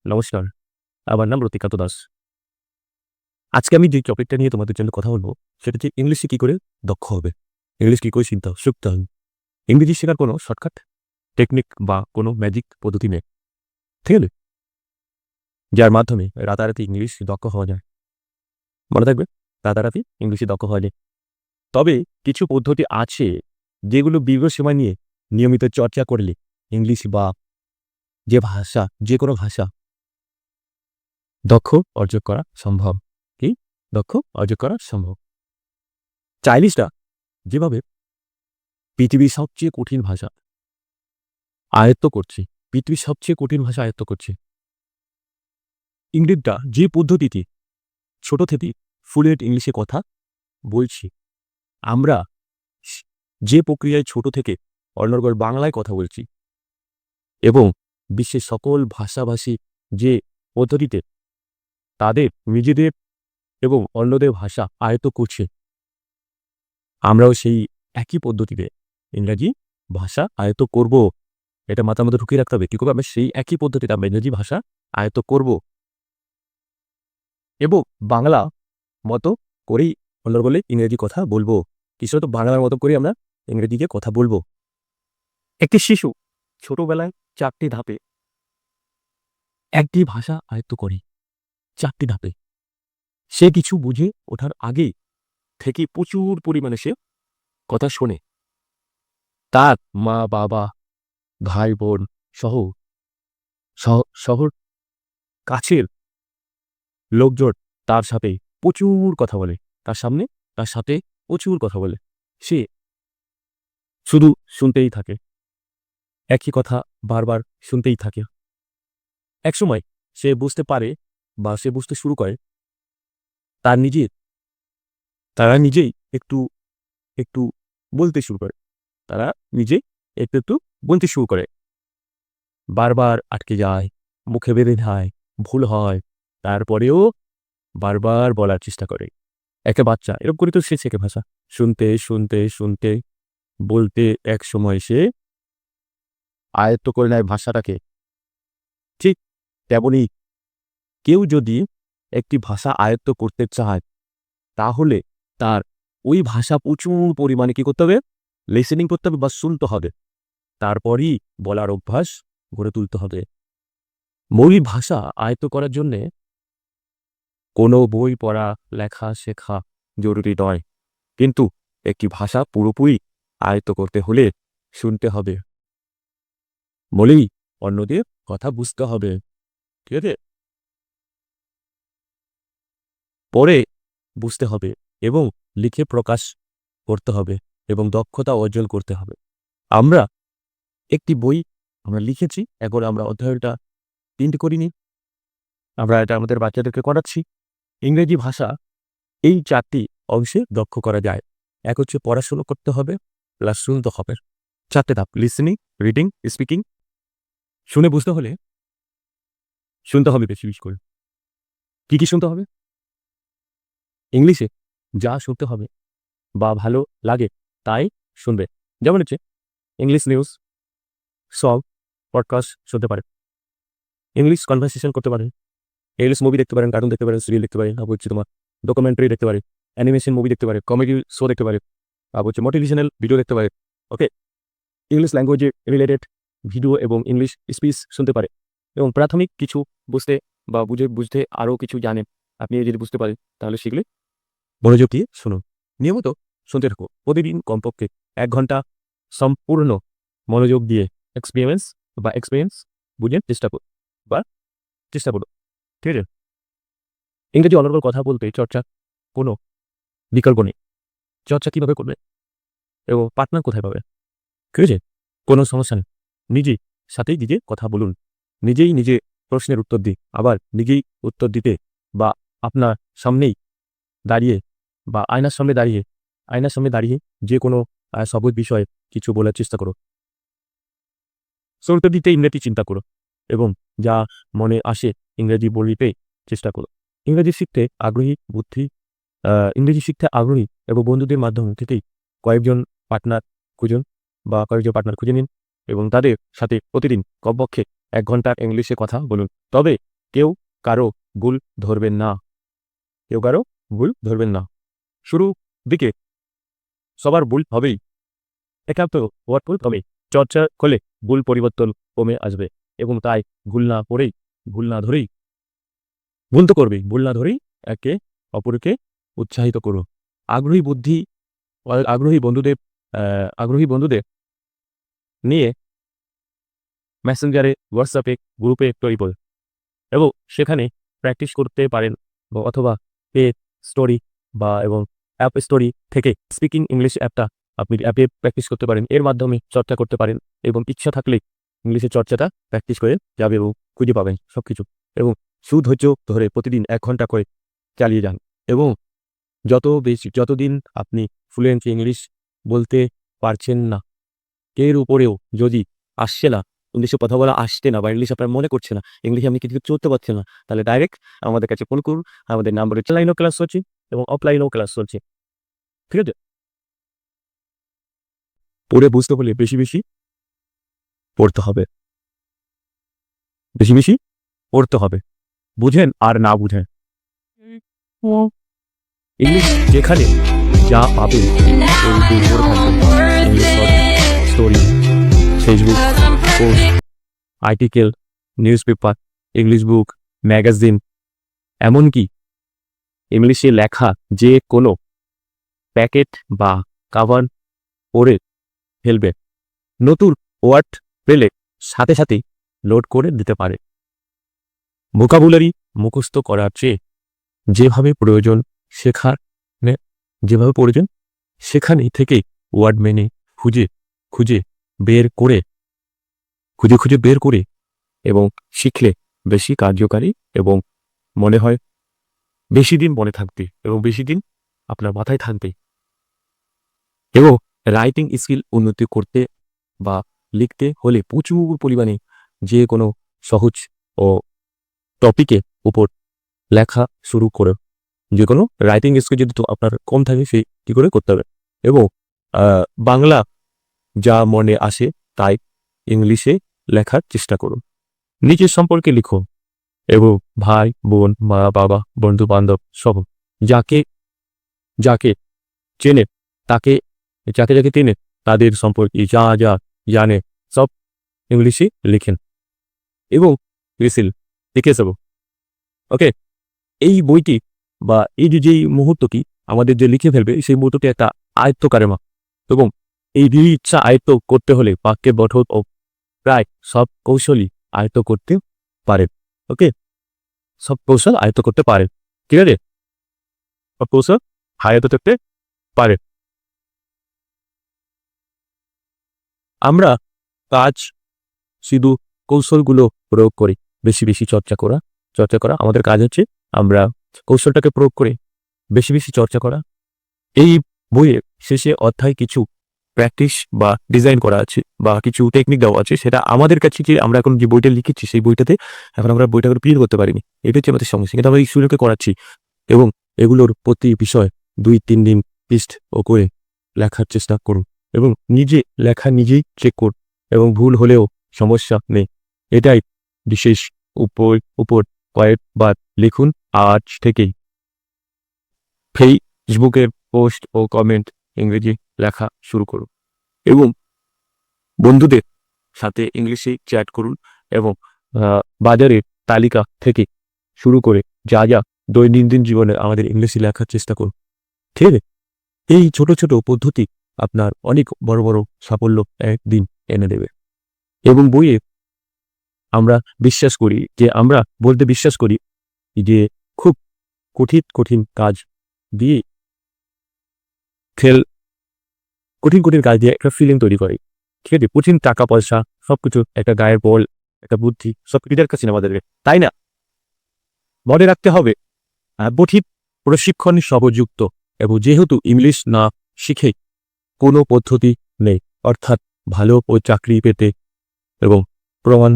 নমস্কার, আমার নাম রতিকান্ত দাস। আজকে আমি যে টপিকটা নিয়ে তোমাদের জন্য কথা বলব, সেটা হচ্ছে ইংলিশে কি করে দক্ষ হবে? ইংলিশ কি করে শিখতে হবে? ইংরেজি শেখার কোনো শর্টকাট টেকনিক বা কোনো ম্যাজিক পদ্ধতি নেই। ঠিক আছে? যার মাধ্যমে রাতারাতি ইংলিশ দক্ষ হওয়া যায়। মনে থাকবে, রাতারাতি ইংলিশে দক্ষ হওয়া যায়। তবে কিছু পদ্ধতি আছে, যেগুলো দীর্ঘ সময় নিয়ে নিয়মিত চর্চা করলে ইংলিশ বা যে কোনো ভাষা দক্ষ অর্জন করা সম্ভব। কি? দক্ষ অর্জন করা সম্ভব। চাইনিজরা যেভাবে পৃথিবীর সবচেয়ে কঠিন ভাষা আয়ত্ত করছে, পৃথিবীর সবচেয়ে কঠিন ভাষা আয়ত্ত করছে, ইংরেজরা যে পদ্ধতিতে ছোট থেকেই ফ্লুয়েন্ট ইংলিশে কথা বলছি, আমরা যে প্রক্রিয়ায় ছোট থেকে অনর্গল বাংলায় কথা বলছি এবং বিশ্বের সকল ভাষাভাষী যে পদ্ধতিতে তাদের নিজেদের এবং অন্যদের ভাষা আয়ত্ত করছে, আমরাও সেই একই পদ্ধতিতে ইংরাজি ভাষা আয়ত্ত করব। এটা মাথার মধ্যে ঢুকিয়ে রাখতে হবে। কি করবো? আমরা সেই একই পদ্ধতিতে আমরা ইংরেজি ভাষা আয়ত্ত করব এবং বাংলা মতো করেই অনর্গলে ইংরেজি কথা বলবো। কিছু তো বাংলার মতো করেই আমরা ইংরেজিতে কথা বলবো। একটি শিশু ছোটবেলায় ৪টি ধাপে একটি ভাষা আয়ত্ত করে। ৪টি ধাপে। সে কিছু বুঝে ওঠার আগে থেকে প্রচুর পরিমাণে সে কথা শোনে। তার মা-বাবা, ভাই-বোন সহ শহর কাছের লোকজন তার সাথে প্রচুর কথা বলে। তার সাথে প্রচুর কথা বলে। সে শুধু শুনতেই থাকে। একই কথা বারবার শুনতেই থাকে। একসময় সে বুঝতে পারে বা সে বুঝতে শুরু করে তার নিজের তারা নিজেই একটু, একটু বলতে শুরু করে। তারা নিজেই একটু, একটু বলতে শুরু করে। বারবার আটকে যায়, মুখে বেঁধে যায়, ভুল হয়। তারপরেও বারবার বলার চেষ্টা করে। একটা বাচ্চা এরকম করে তো সে শেখে ভাষা। শুনতে, শুনতে, শুনতে বলতে একসময় সে আয়ত্ত করে নেয় ভাষাটাকে। ঠিক তেমনই কেউ যদি একটি ভাষা আয়ত্ত করতে চায়, তাহলে তার ওই ভাষা প্রচুর পরিমাণে কি করতে হবে? লিসেনিং করতে হবে বা শুনতে হবে। তারপরই বলার অভ্যাস গড়ে তুলতে হবে। মৌলিক ভাষা আয়ত্ত করার জন্যে কোনো বই পড়া, লেখা শেখা জরুরি নয়। কিন্তু একটি ভাষা পুরোপুরি আয়ত্ত করতে হলে শুনতে হবে, বলেই অন্যদের কথা বুঝতে হবে। ঠিক আছে? পড়ে বুঝতে হবে এবং লিখে প্রকাশ করতে হবে এবং দক্ষতা অর্জন করতে হবে। আমরা একটি বই লিখেছি, এখন আমরা অধ্যায়টা প্রিন্ট করিনি। আমরা এটা আমাদের বাচ্চাদেরকে করাচ্ছি। ইংরেজি ভাষা এই ৪টি অংশে দক্ষ করা যায়। এক হচ্ছে পড়াশুনো করতে হবে, প্লাস শুনতে হবে। ৪টে ধাপ: লিসেনিং, রিডিং, স্পিকিং। শুনে বুঝতে হলে শুনতে হবে বেশি, বেশি করে। কি, কি শুনতে হবে? ইংলিশে যা শুনতে হবে বা ভালো লাগে তাই শুনবে। যেমন হচ্ছে ইংলিশ নিউজ, সং, পডকাস্ট শুনতে পারেন। ইংলিশ কনভারসেশন করতে পারেন। ইংলিশ মুভি দেখতে পারেন, কার্টুন দেখতে পারেন, সিরিয়াল দেখতে পারেন। তারপর হচ্ছে তোমার ডকুমেন্টারি দেখতে পারেন, অ্যানিমেশন মুভি দেখতে পারেন, কমেডি শো দেখতে পারেন। তারপর হচ্ছে মোটিভেশনাল ভিডিও দেখতে পারেন। ওকে? ইংলিশ ল্যাঙ্গুয়েজে রিলেটেড ভিডিও এবং ইংলিশ স্পিচ শুনতে পারে এবং প্রাথমিক কিছু বুঝতে বা বুঝতে আরও কিছু জানেন, আপনি যদি বুঝতে পারেন তাহলে শিখলে মনোযোগ দিয়ে শুনুন। নিয়মিত শুনতে থাকুন। প্রতিদিন কমপক্ষে ১ ঘন্টা সম্পূর্ণ মনোযোগ দিয়ে এক্সপেরিয়েন্স বুঝে চেষ্টা করুন। ঠিক আছে? ইংরেজি অনর্গল কথা বলতে চর্চার কোনো বিকল্প নেই। চর্চা কিভাবে করবে এবং পার্টনার কোথায় পাবে? ঠিক আছে? কোনো সমস্যা নেই। নিজের সাথেই নিজে কথা বলুন। নিজেই নিজে প্রশ্নের উত্তর দিন। আবার নিজেই উত্তর দিতে বা আপনার সামনেই দাঁড়িয়ে বা আয়নার সামনে দাঁড়িয়ে যে কোনো সহজ বিষয়ে কিছু বলার চেষ্টা করুন। উত্তর দিতে ইংরেজি চিন্তা করুন এবং যা মনে আসে ইংরেজি বলিতে চেষ্টা করুন। ইংরেজি শিখতে আগ্রহী বুদ্ধি ইংরেজি শিখতে আগ্রহী এবং বন্ধুদের মাধ্যম থেকেই কয়েকজন পার্টনার খুঁজুন বা কয়েকজন পার্টনার খুঁজে নিন এবং তাদের সাথে প্রতিদিন কমপক্ষে 1 ঘন্টা ইংলিশে কথা বলুন। তবে কেউ কারো ভুল ধরবেন না। কেউ কারো ভুল ধরবেন না। শুরুর দিকে সবার ভুল হবেই। একান্ত ওয়ার্ডফুল হবে। চর্চা করলে ভুল পরিবর্তন কমে আসবে এবং তাই ভুল না ধরেই ভুল তো করবেই, ভুল না ধরেই একে অপরকে উৎসাহিত করুন। আগ্রহী বন্ধুদের নিয়ে মেসেঞ্জারে, হোয়াটসঅ্যাপে গ্রুপে তৈরি করুন এবং সেখানে প্র্যাকটিস করতে পারেন অথবা পেজ স্টোরি এবং অ্যাপ স্টোরি থেকে স্পিকিং ইংলিশ আপনি অ্যাপে প্র্যাকটিস করতে পারেন। এর মাধ্যমে চর্চা করতে পারেন এবং ইচ্ছা থাকলে ইংলিশের চর্চাটা প্র্যাকটিস করে যাবে এবং খুঁজে পাবেন সবকিছু। এবং সুধৈর্য ধরে প্রতিদিন 1 ঘন্টা করে চালিয়ে যান এবং যতদিন আপনি ফ্লুয়েন্ট ইংলিশ বলতে পারছেন না, এর উপরেও যদি আসছে না, ইংলিশে কথা বলা আসছে না বা ইংলিশ আপনার মনে করছে না, ইংলিশে আপনি কিছু চলতে পারছেন না, তাহলে ডাইরেক্ট আমাদের কাছে ফোন করুন। আমাদের নাম্বারে অনলাইনেও ক্লাস চলছে এবং অফলাইনেও ক্লাস চলছে। ঠিক আছে? পড়ে বুঝতে হলে বেশি পড়তে হবে। বেশি পড়তে হবে। বুঝেন আর না বুঝেন, ইংলিশ যেখানে যা পাবেন story, Facebook post, article, news paper, English book, magazine, এমনকি ইংলিশে লেখা যে কোনো প্যাকেট বা কাভার পড়ে ফেলবে। নতুন ওয়ার্ড পেলে সাথে লোড করে দিতে পারে। ভোকাবুলারি মুখস্থ করার চেয়ে যেভাবে প্রয়োজন সেখানে থেকে ওয়ার্ড মেনে খুঁজে বের করে এবং শিখলে বেশি কার্যকারী এবং মনে হয় বেশি দিন মনে থাকবে এবং বেশি দিন আপনার মাথায় থাকবে। এবং রাইটিং স্কিল উন্নতি করতে বা লিখতে হলে প্রচুর পরিমাণে যে কোনো সহজ ও টপিকের উপর লেখা শুরু করে, যে কোনো রাইটিং স্কিল যদি আপনার কম থাকে সে কী করে করতে হবে। এবং বাংলা যা মনে আসে তাই ইংলিশে লেখার চেষ্টা করুন। নিজের সম্পর্কে লিখুন এবং ভাই বোন, মা বাবা, বন্ধু বান্ধব সব যাকে চেনে তাদের সম্পর্কে যা জানে সব ইংলিশে লিখেন এবং লিখে যাব। ওকে, এই বইটি বা এই যেই মুহূর্তটি আমাদের যে লিখে ফেলবে সেই মুহূর্তটি একটা আয়ত্তকারে মা এবং এই ইচ্ছা আয়ত্ত করতে হলে বাক্যে গঠন ও প্রায় সব কৌশলই আয়ত্ত করতে পারেন। ওকে, সব কৌশল আয়ত্ত করতে পারেন। ঠিক আছে, সব কৌশল আয়ত্ত করতে পারেন। আমরা কাজ শুধু কৌশলগুলো প্রয়োগ করি, বেশি চর্চা করা আমাদের কাজ হচ্ছে আমরা কৌশলটাকে প্রয়োগ করে বেশি চর্চা করা। এই বইয়ের শেষে অধ্যায় কিছু প্র্যাকটিস বা ডিজাইন করা আছে বা কিছু টেকনিক দেওয়া আছে, সেটা আমাদের কাছে যে আমরা এখন যে বইটা লিখেছি সেই বইটাতে এখন আমরা বইটা ক্লিয়ার করতে পারিনি। এটা হচ্ছে আমাদের সমস্যা, কিন্তু আমরা এই সুযোগে করাচ্ছি এবং এগুলোর প্রতি বিষয় 2-3 দিন টেস্ট ও করে লেখার চেষ্টা করুন এবং লেখা নিজেই চেক করুন এবং ভুল হলেও সমস্যা নেই। এটাই বিশেষ উপর কয়েকবার লিখুন। আজ থেকেই ফেসবুকের পোস্ট ও কমেন্ট ইংরেজি লেখা শুরু করুন এবং বন্ধুদের সাথে ইংলিশে চ্যাট করুন এবং বাজারের তালিকা থেকে শুরু করে যা দৈনন্দিন জীবনে আমাদের ইংলিশে লেখার চেষ্টা করুন। ঠিক আছে, এই ছোট পদ্ধতি আপনার অনেক বড় সাফল্য একদিন এনে দেবে। এবং বইয়ে আমরা বলতে বিশ্বাস করি যে খুব কঠিন কাজ দিয়ে কঠিন কাজ দিয়ে একটা ফিলিং তৈরি করে। ঠিক আছে, কঠিন টাকা পয়সা সবকিছু, একটা গায়ের বল, একটা বুদ্ধি, সবকিছুর কাছে আমাদেরকে, তাই না? মনে রাখতে হবে কঠিন প্রশিক্ষণ সহযুক্ত এবং যেহেতু ইংলিশ না শিখে কোনো পদ্ধতি নেই, অর্থাৎ ভালো চাকরি পেতে এবং প্রমাণ